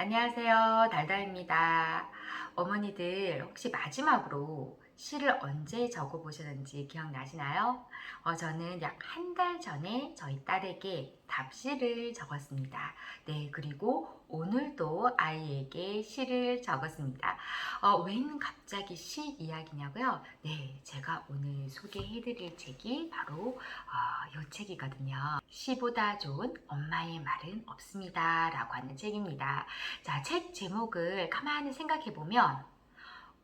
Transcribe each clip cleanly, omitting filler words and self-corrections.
안녕하세요. 달달입니다. 어머니들 혹시 마지막으로 시를 언제 적어보셨는지 기억나시나요? 저는 약 한 달 전에 저희 딸에게 답시를 적었습니다. 네, 그리고 오늘도 아이에게 시를 적었습니다. 웬 갑자기 시 이야기냐고요? 네, 제가 오늘 소개해드릴 책이 바로 이 책이거든요. 시보다 좋은 엄마의 말은 없습니다. 라고 하는 책입니다. 자, 책 제목을 가만히 생각해 보면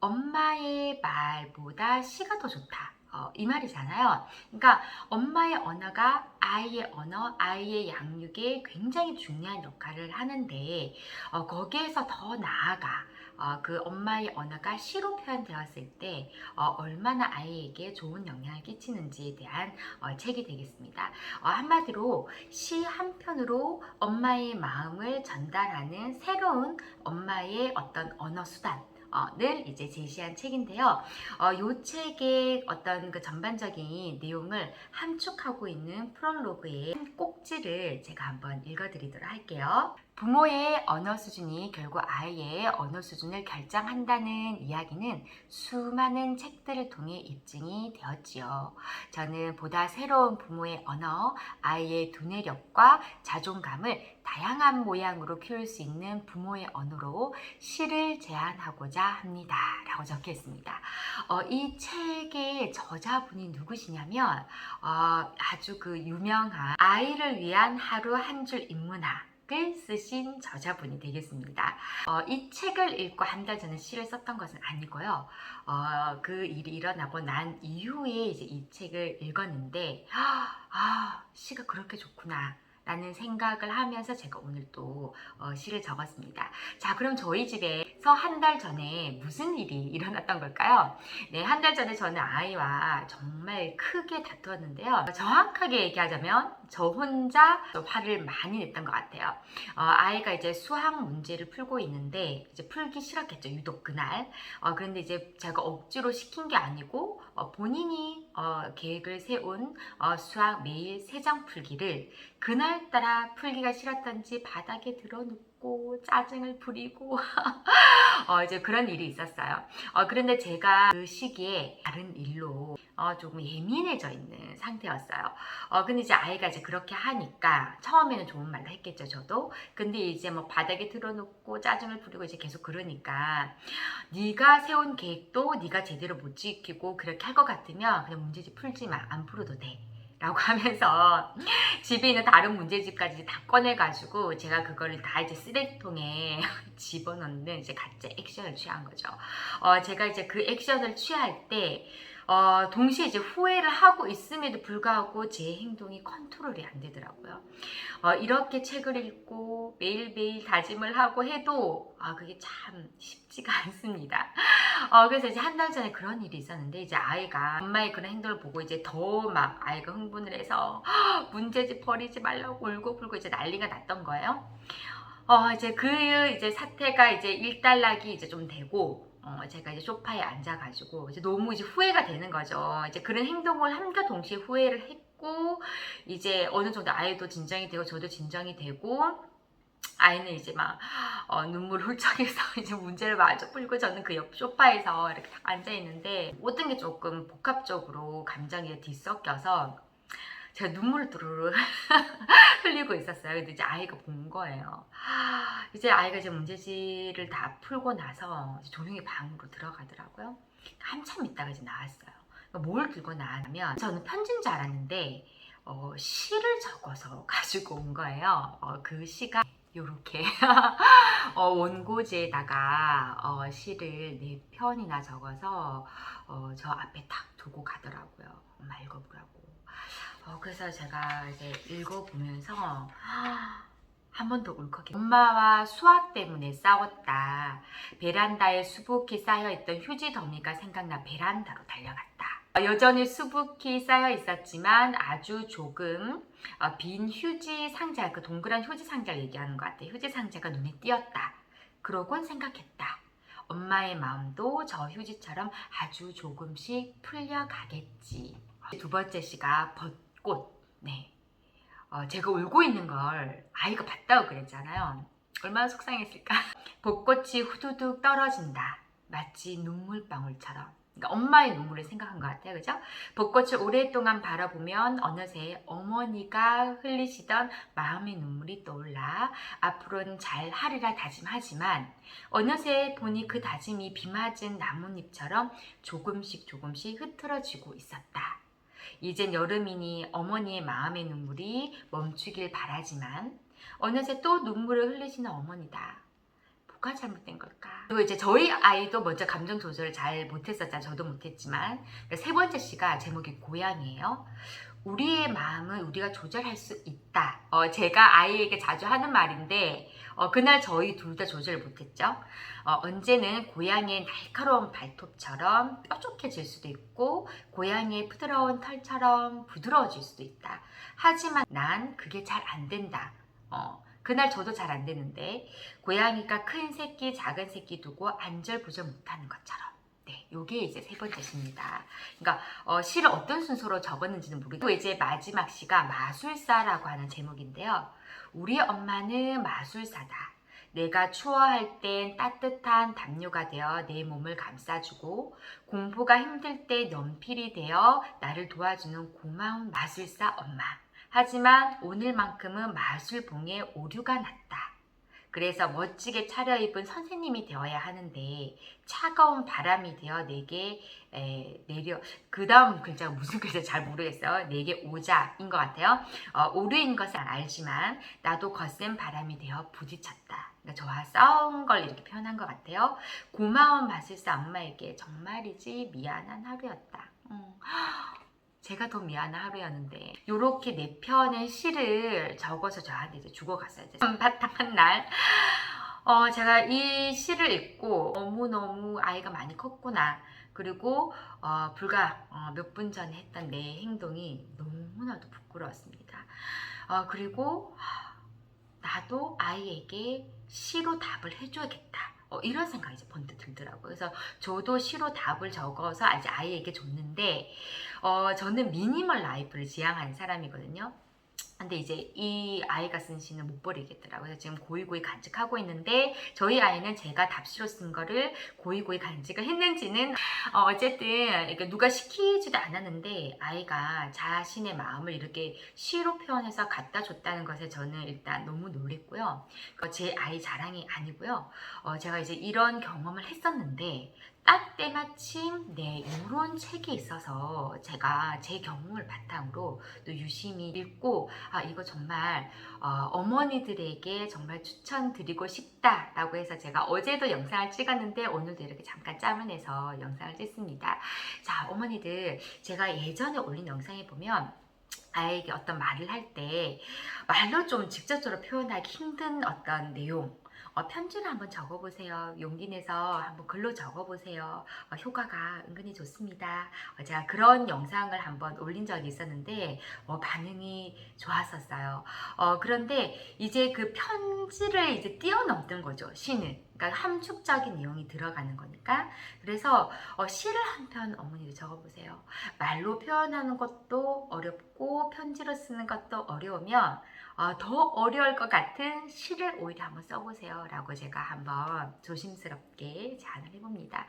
엄마의 말보다 시가 더 좋다. 이 말이잖아요. 그러니까 엄마의 언어가 아이의 언어, 아이의 양육에 굉장히 중요한 역할을 하는데 거기에서 더 나아가 그 엄마의 언어가 시로 표현되었을 때 얼마나 아이에게 좋은 영향을 끼치는지에 대한 책이 되겠습니다. 한마디로 시 한 편으로 엄마의 마음을 전달하는 새로운 엄마의 어떤 언어 수단 를 이제 제시한 책인데요. 이 책의 어떤 그 전반적인 내용을 함축하고 있는 프롤로그의 한 꼭지를 제가 한번 읽어드리도록 할게요. 부모의 언어 수준이 결국 아이의 언어 수준을 결정한다는 이야기는 수많은 책들을 통해 입증이 되었지요. 저는 보다 새로운 부모의 언어, 아이의 두뇌력과 자존감을 다양한 모양으로 키울 수 있는 부모의 언어로 시를 제안하고자 합니다. 라고 적혀 있습니다. 이 책의 저자분이 누구시냐면 아주 그 유명한 아이를 위한 하루 한 줄 인문학을 쓰신 저자분이 되겠습니다. 이 책을 읽고 한 달 전에 시를 썼던 것은 아니고요. 그 일이 일어나고 난 이후에 이제 이 책을 읽었는데 시가 그렇게 좋구나 라는 생각을 하면서 제가 오늘 또 시를 적었습니다. 자, 그럼 저희 집에서 한 달 전에 무슨 일이 일어났던 걸까요? 네, 한 달 전에 저는 아이와 정말 크게 다투었는데요. 정확하게 얘기하자면 저 혼자 화를 많이 냈던 것 같아요. 아이가 이제 수학 문제를 풀고 있는데 이제 풀기 싫었겠죠, 유독 그날. 그런데 이제 제가 억지로 시킨 게 아니고 본인이 계획을 세운 수학 매일 3장 풀기를 그날따라 풀기가 싫었던지 바닥에 드러눕고 짜증을 부리고 이제 그런 일이 있었어요. 그런데 제가 그 시기에 다른 일로 조금 예민해져 있는 상태였어요. 근데 이제 아이가 이제 그렇게 하니까 처음에는 좋은 말로 했겠죠, 저도. 근데 이제 뭐 바닥에 드러눕고 짜증을 부리고 이제 계속 그러니까 네가 세운 계획도 네가 제대로 못 지키고 그렇게 할 것 같으면 그냥 문제집 풀지 마. 안 풀어도 돼. 라고 하면서 집에 있는 다른 문제집까지 다 꺼내가지고 제가 그거를 다 이제 쓰레기통에 집어넣는 이제 가짜 액션을 취한 거죠. 제가 이제 그 액션을 취할 때 동시에 이제 후회를 하고 있음에도 불구하고 제 행동이 컨트롤이 안 되더라고요. 이렇게 책을 읽고 매일매일 다짐을 하고 해도 그게 참 쉽지가 않습니다. 그래서 이제 한 달 전에 그런 일이 있었는데 이제 아이가 엄마의 그런 행동을 보고 이제 더 막 아이가 흥분을 해서 문제집 버리지 말라고 울고불고 이제 난리가 났던 거예요. 이제 그 이제 사태가 이제 일단락이 이제 좀 되고 제가 이제 소파에 앉아가지고 이제 너무 이제 후회가 되는 거죠. 이제 그런 행동을 함과 동시에 후회를 했고 이제 어느 정도 아이도 진정이 되고 저도 진정이 되고 아이는 이제 막 눈물 훌쩍해서 이제 문제를 마저 풀고 저는 그 옆 소파에서 이렇게 딱 앉아 있는데 모든 게 조금 복합적으로 감정이 뒤섞여서 제가 눈물을 두루루 흘리고 있었어요. 근데 이제 아이가 본 거예요. 이제 아이가 이제 문제지를 다 풀고 나서 이제 조용히 방으로 들어가더라고요. 한참 있다가 이제 나왔어요. 그러니까 뭘 들고 나왔냐면 저는 편지인 줄 알았는데 시를 적어서 가지고 온 거예요. 그 시가 요렇게 원고지에다가 시를 4편이나 적어서 저 앞에 딱 두고 가더라고요. 엄마 읽어보라고. 그래서 제가 이제 읽어보면서 한 번 더 울컥해. 엄마와 수학 때문에 싸웠다. 베란다에 수북히 쌓여있던 휴지 더미가 생각나 베란다로 달려갔다. 여전히 수북히 쌓여 있었지만 아주 조금 빈 휴지 상자, 그 동그란 휴지 상자를 얘기하는 것 같아요. 휴지 상자가 눈에 띄었다. 그러곤 생각했다. 엄마의 마음도 저 휴지처럼 아주 조금씩 풀려가겠지. 두 번째 시가 벚꽃. 네. 제가 울고 있는 걸 아이가 봤다고 그랬잖아요. 얼마나 속상했을까. 벚꽃이 후두둑 떨어진다. 마치 눈물방울처럼. 그러니까 엄마의 눈물을 생각한 것 같아요. 그죠? 벚꽃을 오랫동안 바라보면 어느새 어머니가 흘리시던 마음의 눈물이 떠올라 앞으로는 잘 하리라 다짐하지만 어느새 보니 그 다짐이 비 맞은 나뭇잎처럼 조금씩 조금씩 흐트러지고 있었다. 이젠 여름이니 어머니의 마음의 눈물이 멈추길 바라지만 어느새 또 눈물을 흘리시는 어머니다. 뭐가 잘못된 걸까? 또 이제 저희 아이도 먼저 감정 조절을 잘 못했었잖아요. 저도 못했지만. 세 번째 시가 제목이 고양이에요. 우리의 마음은 우리가 조절할 수 있다. 제가 아이에게 자주 하는 말인데 그날 저희 둘 다 조절을 못했죠. 언제는 고양이의 날카로운 발톱처럼 뾰족해질 수도 있고 고양이의 부드러운 털처럼 부드러워질 수도 있다. 하지만 난 그게 잘 안 된다. 그날 저도 잘 안 되는데 고양이가 큰 새끼 작은 새끼 두고 안절부절 못하는 것처럼. 네, 요게 이제 세 번째 시입니다. 그러니까 시를 어떤 순서로 적었는지는 모르겠고 이제 마지막 시가 마술사라고 하는 제목인데요. 우리 엄마는 마술사다. 내가 추워할 땐 따뜻한 담요가 되어 내 몸을 감싸주고 공부가 힘들 때 연필이 되어 나를 도와주는 고마운 마술사 엄마. 하지만 오늘만큼은 마술봉에 오류가 났다. 그래서 멋지게 차려입은 선생님이 되어야 하는데 차가운 바람이 되어 내게 내려 그 다음 글자가 무슨 글자인지 잘 모르겠어요. 내게 오자인 것 같아요. 오류인 것은 알지만 나도 거센 바람이 되어 부딪혔다. 그러니까 저와 싸운 걸 이렇게 표현한 것 같아요. 고마운 마술사 엄마에게 정말이지 미안한 하루였다. 제가 더 미안한 하루였는데 이렇게 네 편의 시를 적어서 저한테 이제 주고 갔어요. 이제 한바탕한 날 제가 이 시를 읽고 너무너무 아이가 많이 컸구나. 그리고 불과 몇 분 전에 했던 내 행동이 너무나도 부끄러웠습니다. 그리고 나도 아이에게 시로 답을 해줘야겠다. 이런 생각이 이제 번뜩 들더라고요. 그래서 저도 시로 답을 적어서 이제 아이에게 줬는데 저는 미니멀 라이프를 지향하는 사람이거든요. 근데 이제 이 아이가 쓴 시는 못 버리겠더라고요. 그래서 지금 고이고이 간직하고 있는데 저희 아이는 제가 답시로 쓴 거를 고이고이 간직을 했는지는 어쨌든 이렇게 누가 시키지도 않았는데 아이가 자신의 마음을 이렇게 시로 표현해서 갖다 줬다는 것에 저는 일단 너무 놀랬고요. 제 아이 자랑이 아니고요. 제가 이제 이런 경험을 했었는데 딱 때마침 이런 책이 있어서 제가 제 경험을 바탕으로 또 유심히 읽고 이거 정말 어머니들에게 정말 추천드리고 싶다라고 해서 제가 어제도 영상을 찍었는데 오늘도 이렇게 잠깐 짬을 내서 영상을 찍습니다. 자, 어머니들 제가 예전에 올린 영상에 보면 아이에게 어떤 말을 할 때 말로 좀 직접적으로 표현하기 힘든 어떤 내용 편지를 한번 적어보세요. 용기 내서 한번 글로 적어보세요. 효과가 은근히 좋습니다. 제가 그런 영상을 한번 올린 적이 있었는데 반응이 좋았었어요. 그런데 이제 그 편지를 이제 뛰어넘는 거죠. 시는. 그러니까 함축적인 내용이 들어가는 거니까. 그래서 시를 한 편 어머니도 적어보세요. 말로 표현하는 것도 어렵고 편지로 쓰는 것도 어려우면 더 어려울 것 같은 시를 오히려 한번 써보세요 라고 제가 한번 조심스럽게 제안을 해봅니다.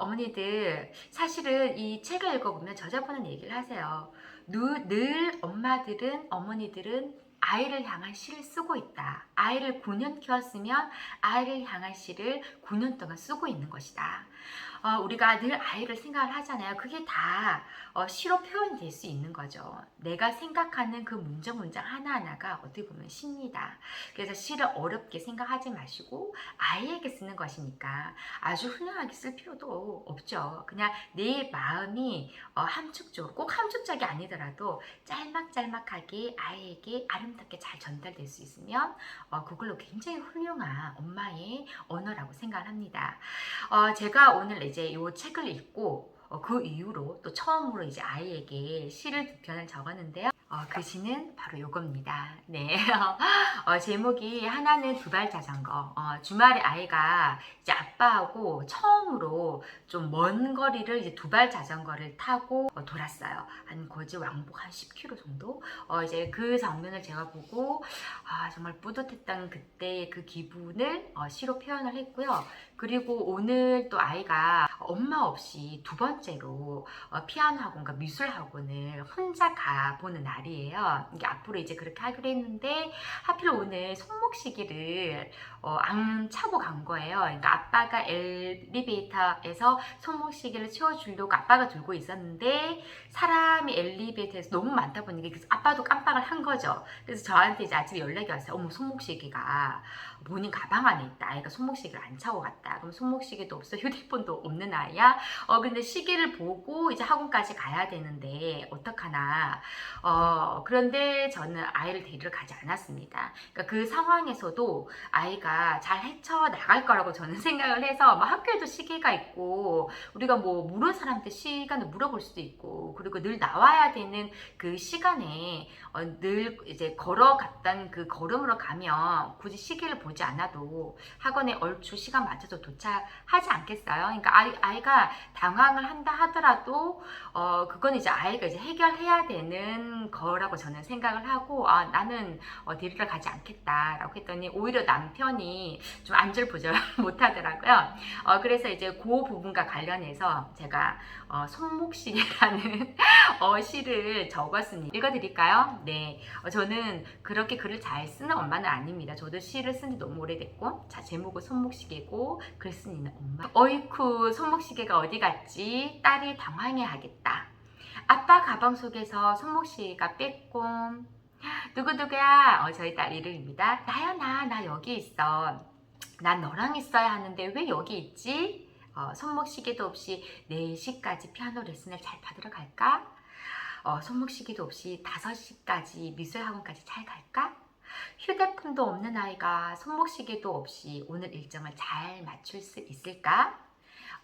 어머니들 사실은 이 책을 읽어보면 저자분은 얘기를 하세요. 늘 엄마들은 어머니들은 아이를 향한 시를 쓰고 있다. 아이를 9년 키웠으면 아이를 향한 시를 9년 동안 쓰고 있는 것이다. 우리가 늘 아이를 생각을 하잖아요. 그게 다 시로 표현될 수 있는 거죠. 내가 생각하는 그 문장 하나하나가 어떻게 보면 시입니다. 그래서 시를 어렵게 생각하지 마시고 아이에게 쓰는 것이니까 아주 훌륭하게 쓸 필요도 없죠. 그냥 내 마음이 함축적으로 꼭 함축적이 아니더라도 짤막짤막하게 아이에게 아름답게 잘 전달될 수 있으면 그걸로 굉장히 훌륭한 엄마의 언어라고 생각을 합니다. 제가 오늘 이제 이 책을 읽고 그 이후로 또 처음으로 이제 아이에게 시를 두 편을 적었는데요. 그 시는 바로 요겁니다. 네. 제목이 하나는 두발 자전거. 주말에 아이가 이제 아빠하고 처음으로 좀 먼 거리를 이제 두발 자전거를 타고 돌았어요. 한 거지 왕복 한 10km 정도? 이제 그 장면을 제가 보고 정말 뿌듯했던 그때의 그 기분을 시로 표현을 했고요. 그리고 오늘 또 아이가 엄마 없이 두 번째로 피아노 학원과 미술 학원을 혼자 가보는 날이에요. 이게 앞으로 이제 그렇게 하기로 했는데 하필 오늘 손목시계를 안 차고 간 거예요. 그러니까 아빠가 엘리베이터에서 손목시계를 채워주려고 아빠가 들고 있었는데 사람이 엘리베이터에서 너무 많다 보니까 아빠도 깜빡을 한 거죠. 그래서 저한테 이제 아침에 연락이 왔어요. 어머, 손목시계가 본인 가방 안에 있다. 아이가 손목시계를 안 차고 갔다. 그럼 손목시계도 없어, 휴대폰도 없는 아이야. 근데 시계를 보고 이제 학원까지 가야 되는데 어떡하나. 그런데 저는 아이를 데리러 가지 않았습니다. 그러니까 그 상황에서도 아이가 잘 헤쳐나갈 거라고 저는 생각을 해서 학교에도 시계가 있고 우리가 뭐 모르는 사람한테 시간을 물어볼 수도 있고 그리고 늘 나와야 되는 그 시간에 늘 이제 걸어갔던 그 걸음으로 가면 굳이 시계를 보지 않아도 학원에 얼추 시간 맞춰서 도착하지 않겠어요? 그러니까 아이가 당황을 한다 하더라도 그건 이제 아이가 이제 해결해야 되는 거라고 저는 생각을 하고 나는 데리러 가지 않겠다라고 했더니 오히려 남편이 좀 안절부절 못하더라고요. 그래서 이제 그 부분과 관련해서 제가 손목시계라는 시를 적었습니다. 읽어드릴까요? 네, 저는 그렇게 글을 잘 쓰는 엄마는 아닙니다. 저도 시를 쓴 지 너무 오래됐고, 자, 제목은 손목시계고 글 쓴 이는 엄마. 어이쿠, 손목시계가 어디 갔지? 딸이 당황해하겠다. 아빠 가방 속에서 손목시계가 뺐꼼. 누구누구야? 저희 딸 이름입니다. 나야, 나 여기 있어. 난 너랑 있어야 하는데 왜 여기 있지? 손목시계도 없이 4시까지 피아노 레슨을 잘 받으러 갈까? 손목시계도 없이 5시까지 미술학원까지 잘 갈까? 휴대폰도 없는 아이가 손목시계도 없이 오늘 일정을 잘 맞출 수 있을까?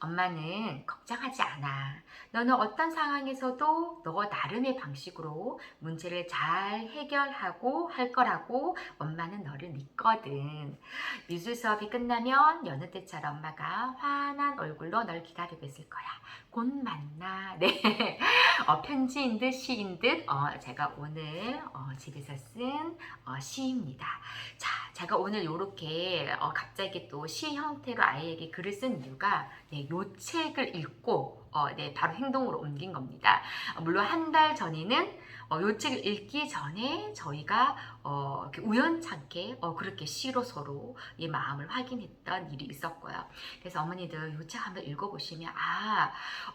엄마는 걱정하지 않아. 너는 어떤 상황에서도 너 나름의 방식으로 문제를 잘 해결하고 할 거라고 엄마는 너를 믿거든. 미술 수업이 끝나면 여느 때처럼 엄마가 환한 얼굴로 널 기다리고 있을 거야. 곧 만나. 네. 편지인 듯 시인 듯 제가 오늘 집에서 쓴 시입니다. 자, 제가 오늘 이렇게 갑자기 또 시 형태로 아이에게 글을 쓴 이유가 요 책을 읽고 네, 바로 행동으로 옮긴 겁니다. 물론 한 달 전에는 요 책을 읽기 전에 저희가 이렇게 우연찮게 그렇게 시로 서로 이 마음을 확인했던 일이 있었고요. 그래서 어머니들 요 책 한번 읽어보시면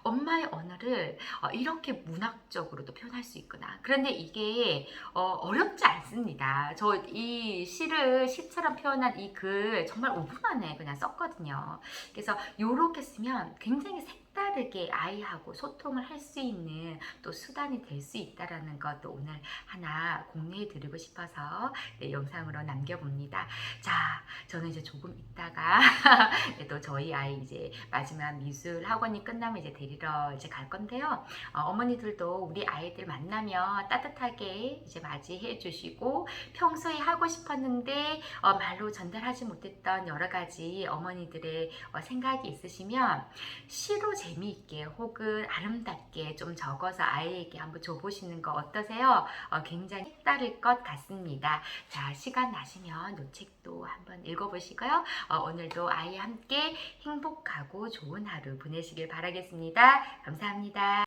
엄마의 언어를 이렇게 문학적으로도 표현할 수 있구나. 그런데 이게 어렵지 않습니다. 저 이 시를 시처럼 표현한 이 글 정말 5분 만에 그냥 썼거든요. 그래서 요렇게 쓰면 굉장히 색다르게 아이하고 소통을 할 수 있는 또 수단이 될 수 있다라는 것도 오늘 하나 공유해 드리고 싶어서 네, 영상으로 남겨봅니다. 자, 저는 이제 조금 있다가 또 저희 아이 이제 마지막 미술 학원이 끝나면 이제 데리러 이제 갈 건데요. 어머니들도 우리 아이들 만나면 따뜻하게 이제 맞이해 주시고 평소에 하고 싶었는데 말로 전달하지 못했던 여러 가지 어머니들의 생각이 있으시면 시로 재미있게 혹은 아름답게 좀 적어서 아이에게 한번 줘보시는 거 어떠세요? 굉장히 색다를 것 같습니다. 자, 시간 나시면 이 책도 한번 읽어보시고요. 오늘도 아이와 함께 행복하고 좋은 하루 보내시길 바라겠습니다. 감사합니다.